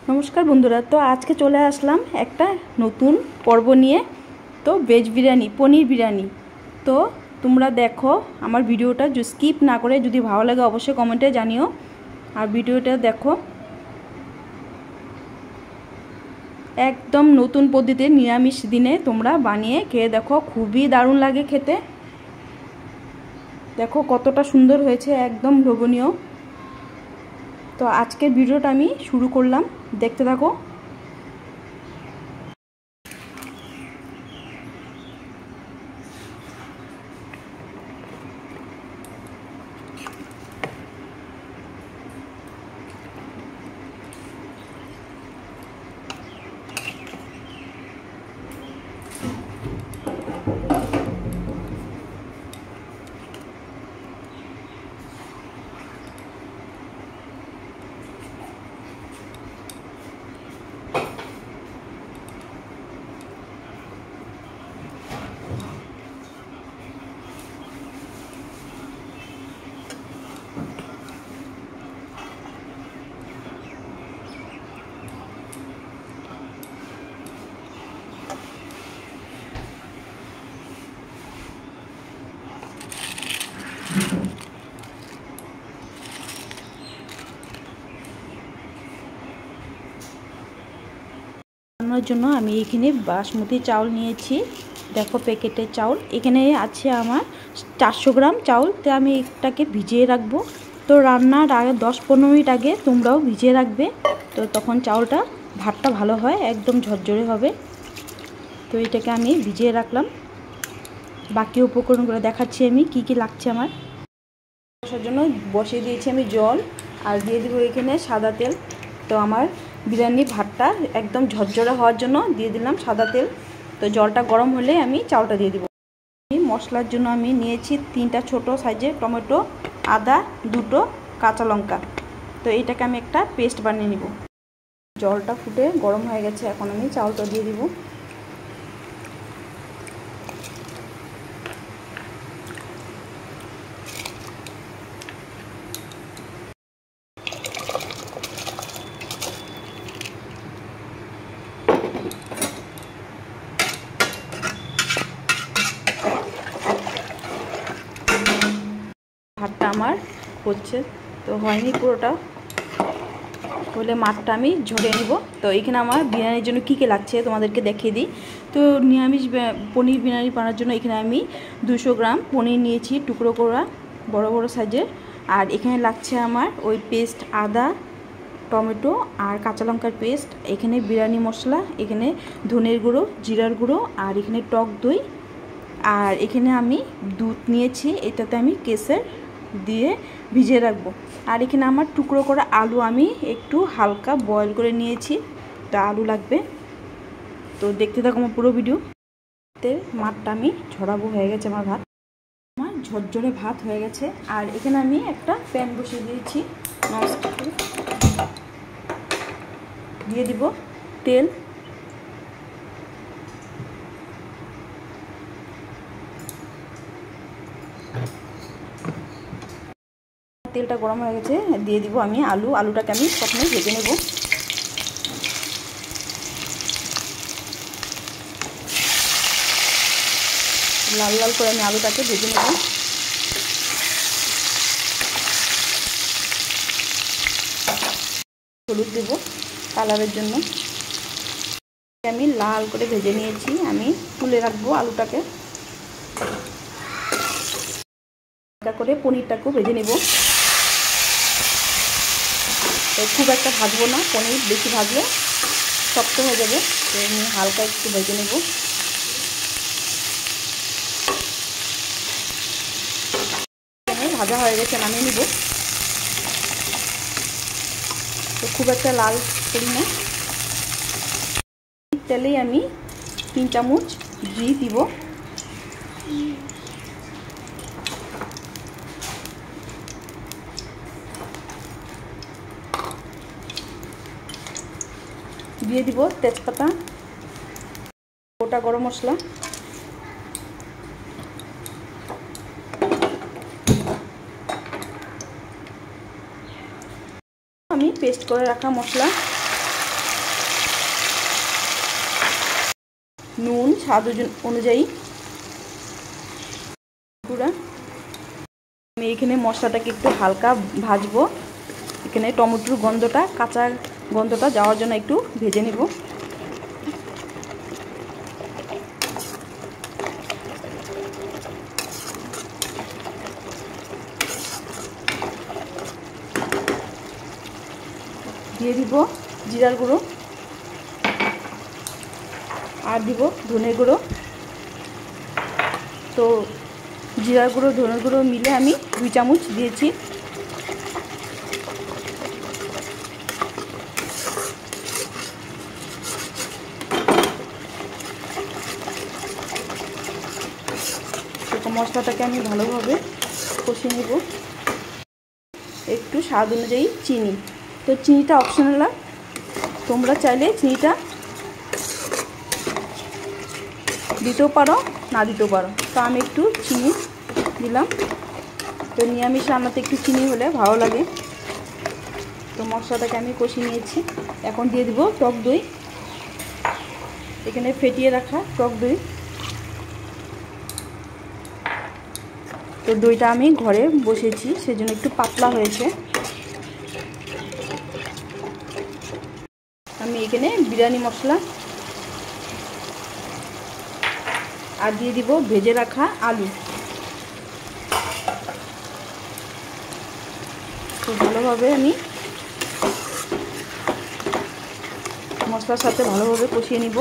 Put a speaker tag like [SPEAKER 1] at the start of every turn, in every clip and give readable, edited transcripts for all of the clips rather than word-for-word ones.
[SPEAKER 1] नमस्कार बंधुरा। तो आज के चले आसलाम एक नतून पर्व निये। तो वेज बिरियानी पनीर बिरियानी। तो तुम्हारा देखो आमार भिडियोटा जो स्किप ना करे यदि भालो लागे अवश्य कमेंटे जानियो और भिडियोटा देखो। एकदम नतून पद्धति निरामिष दिने तुम्हारा बानिये खेये देखो, खूबी दारुण लागे खेते। देखो कतटा सुंदर हयेछे, एकदम लोभनीय। तो आजकेर भिडियोटा आमी शुरू करलाम, देखते थाको। জন্য আমি এখানে বাসমতি চাউল নিয়েছি। দেখো প্যাকেটের চাউল এখানে আছে আমার 400 গ্রাম চাউল। তো আমি এটাকে ভিজিয়ে রাখবো। তো রান্নার আগে 10-15 মিনিট আগে তোমরাও ভিজিয়ে রাখবে। তো তখন চাউলটা ভাতটা ভালো হয়, একদম ঝরঝরে হবে। তো এটাকে আমি ভিজিয়ে রাখলাম। বাকি উপকরণগুলো দেখাচ্ছি আমি কি কি লাগছে। আমার বসার জন্য বসিয়ে দিয়েছি আমি জল, আর দিয়ে দিব এখানে সাদা তেল। তো আমার বিরিয়ানি ভাতটা একদম ঝরঝরে হওয়ার জন্য দিয়ে দিলাম সাদা তেল। তো জলটা গরম হলে আমি চাউলটা দিয়ে দিব। মশলার জন্য আমি নিয়েছি 3টা ছোট সাইজের টমেটো, আদা, 2টো কাঁচা লঙ্কা। তো এইটাকে আমি একটা পেস্ট বানিয়ে নিব। জলটা ফুটে গরম হয়ে গেছে, এখন আমি চাউলটা দিয়ে দিব। ভাতটা আমার হচ্ছে, তো হয়নি পুরোটা, হলে মাঠটা আমি ঝরিয়ে নিব। তো এখানে আমার বিরিয়ানির জন্য কী কী লাগছে তোমাদেরকে দেখিয়ে দিই। তো নিরামিষ পনির বিরিয়ানি বানানোর জন্য এখানে আমি 200 গ্রাম পনির নিয়েছি, টুকরো করা বড় বড় সাইজের। আর এখানে লাগছে আমার ওই পেস্ট, আদা, টমেটো আর কাঁচা লঙ্কার পেস্ট। এখানে বিরিয়ানি মশলা, এখানে ধনের গুঁড়ো, জিরার গুঁড়ো, আর এখানে টক দই। আর এখানে আমি দুধ নিয়েছি, এটাতে আমি কেসর দিয়ে ভিজিয়ে রাখবো। আর এখানে আমার টুকরো করা আলু আমি একটু হালকা বয়েল করে নিয়েছি, তা আলু লাগবে। তো দেখতে থাকো আমার পুরো ভিডিও। মাঠটা আমি ঝরাবো, হয়ে গেছে আমার ভাত, আমার ঝরঝরে ভাত হয়ে গেছে। আর এখানে আমি একটা প্যান বসিয়ে দিয়েছি, ননস্টিক, দিয়ে দিব তেল। তেলটা গরম হয়ে গেছে, দিয়ে দিব আমি আলুটাকে আমি প্রথমে ভেজে নেব। লাল লাল করে আমি আলুটাকে ভেজে নেব। হলুদ দেব কালারের জন্য। আমি লাল করে ভেজে নিয়েছি, আমি তুলে রাখবো আলুটাকে। করে পনিরটাকেও ভেজে নেব। খুব একটা ভাজবো না, পনির বেশি ভাজলে শক্ত হয়ে যাবে। তো আমি হালকা একটু ভেজে নেব। ভাজা হয়ে গেছে, নামিয়ে নিব। তো খুব একটা লাল করি না। তেলেই আমি 3 চামচ ঘি দিব। দিয়ে দিব তেজপাতা, গোটা গরম মশলা, আমি পেস্ট করে রাখা মশলা নুন স্বাদ অনুযায়ী গুঁড়া। আমি এখানে মশলাটাকে একটু হালকা ভাজবো। এখানে টমেটোর গন্ধটা, কাঁচা গন্ধটা যাওয়ার জন্য একটু ভেজে নেব। দিয়ে দিব জিরার গুঁড়ো, আর দিব ধনে গুঁড়ো। তো জিরার গুঁড়ো ধনে গুঁড়ো মিলে আমি 2 চামচ দিয়েছি। তো মশলাটাকে আমি ভালোভাবে কষিয়ে নেব। একটু স্বাদ অনুযায়ী চিনি, তো চিনিটা অপশনাল, তোমরা চাইলে চিনিটা দিতেও পারো না দিতেও পারো। তো আমি একটু চিনি দিলাম। তো নিরামিষ রান্নাতে একটু চিনি হলে ভালো লাগে। তো মশলাটাকে আমি কষিয়ে নিয়েছি। এখন দিয়ে দিব টক দই। এখানে ফেটিয়ে রাখা টক দই। তো দইটা আমি ঘরে বসিয়েছি, সেজন্য একটু পাতলা হয়েছে। আমি এখানে বিরিয়ানি মশলা আর দিয়ে দিব ভেজে রাখা আলু। তো ভালোভাবে আমি মশলার সাথে ভালোভাবে কষিয়ে নিব।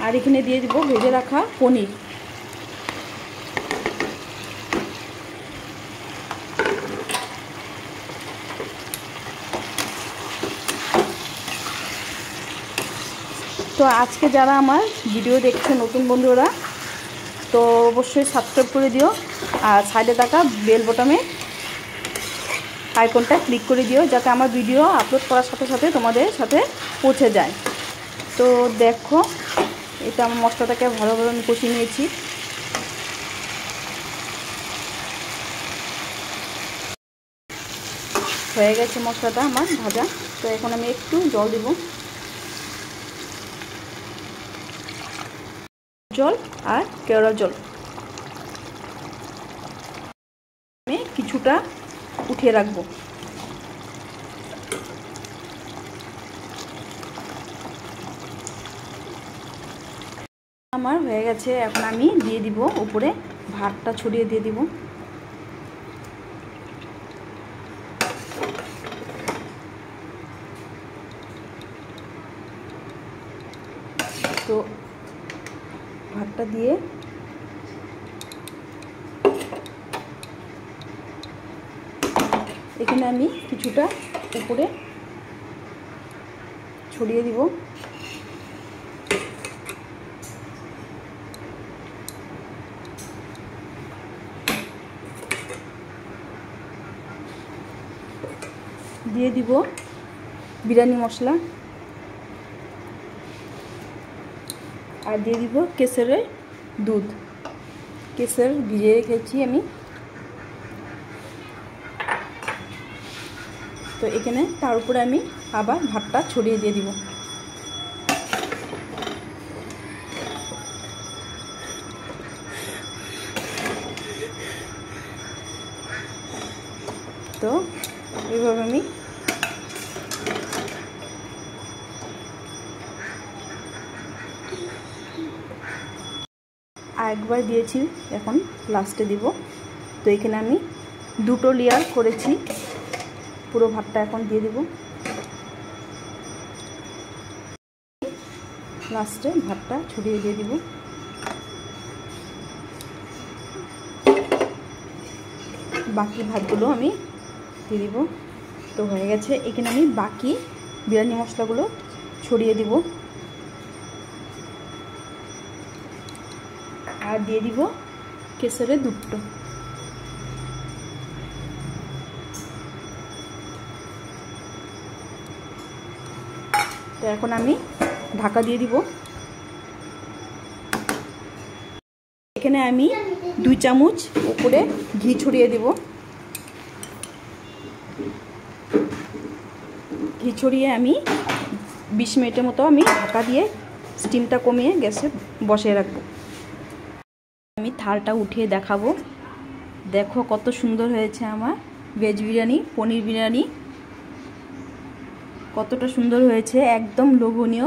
[SPEAKER 1] আর এখানে দিয়ে দিব ভেজে রাখা পনির। তো আজকে যারা আমার ভিডিও দেখছে নতুন বন্ধুরা, তো অবশ্যই সাবস্ক্রাইব করে দিও। আর সাইডে থাকা বেল বটনে আইকনটা ক্লিক করে দিও, যাতে আমার ভিডিও আপলোড করার সাথে সাথে তোমাদের সাথে পৌঁছে যায়। তো দেখো, এটা আমার মশলাটাকে ভালোভাবে আমি কষিয়ে নিয়েছি। হয়ে গেছে মশলাটা আমার ভাজা। তো এখন আমি একটু জল দেব, জল আর কেওড়া জল। আমি কিছুটা উঠিয়ে রাখবো। আমার হয়ে গেছে। এখন আমি দিয়ে দিব উপরে, ভাতটা ছড়িয়ে দিয়ে দিব। তো ভাতটা দিয়ে এখানে আমি কিছুটা উপরে ছড়িয়ে দিব। দিয়ে দিব বিরিয়ানি মশলা, আর দিয়ে দিব কেশরের দুধ। কেশর ভিজিয়ে রেখেছি আমি। তো এখানে তার উপরে আমি আবার ভাতটা ছড়িয়ে দিয়ে দিব। তো এইভাবে আমি আরেকবার দিয়েছি, এখন লাস্টে দিব। তো এখানে আমি 2টো লেয়ার করেছি। পুরো ভাতটা এখন দিয়ে দিব। লাস্টে ভাতটা ছড়িয়ে দিয়ে দিব। বাকি ভাতগুলো আমি দিয়ে দিব। তো হয়ে গেছে। এখানে আমি বাকি বিরিয়ানি মশলাগুলো ছড়িয়ে দিব। আর দিয়ে দিব কেশরের দুধটা। তো এখন আমি ঢাকা দিয়ে দিব। এখানে আমি 2 চামচ উপরে ঘি ছড়িয়ে দিব। ঘি ছড়িয়ে আমি 20 মিনিটের মতো আমি ঢাকা দিয়ে স্টিমটা কমিয়ে গ্যাসে বসিয়ে রাখবো। আমি থালটা উঠিয়ে দেখাবো। দেখো কত সুন্দর হয়েছে আমার ভেজ বিরিয়ানি, পনির বিরিয়ানি কতটা সুন্দর হয়েছে, একদম লোভনীয়।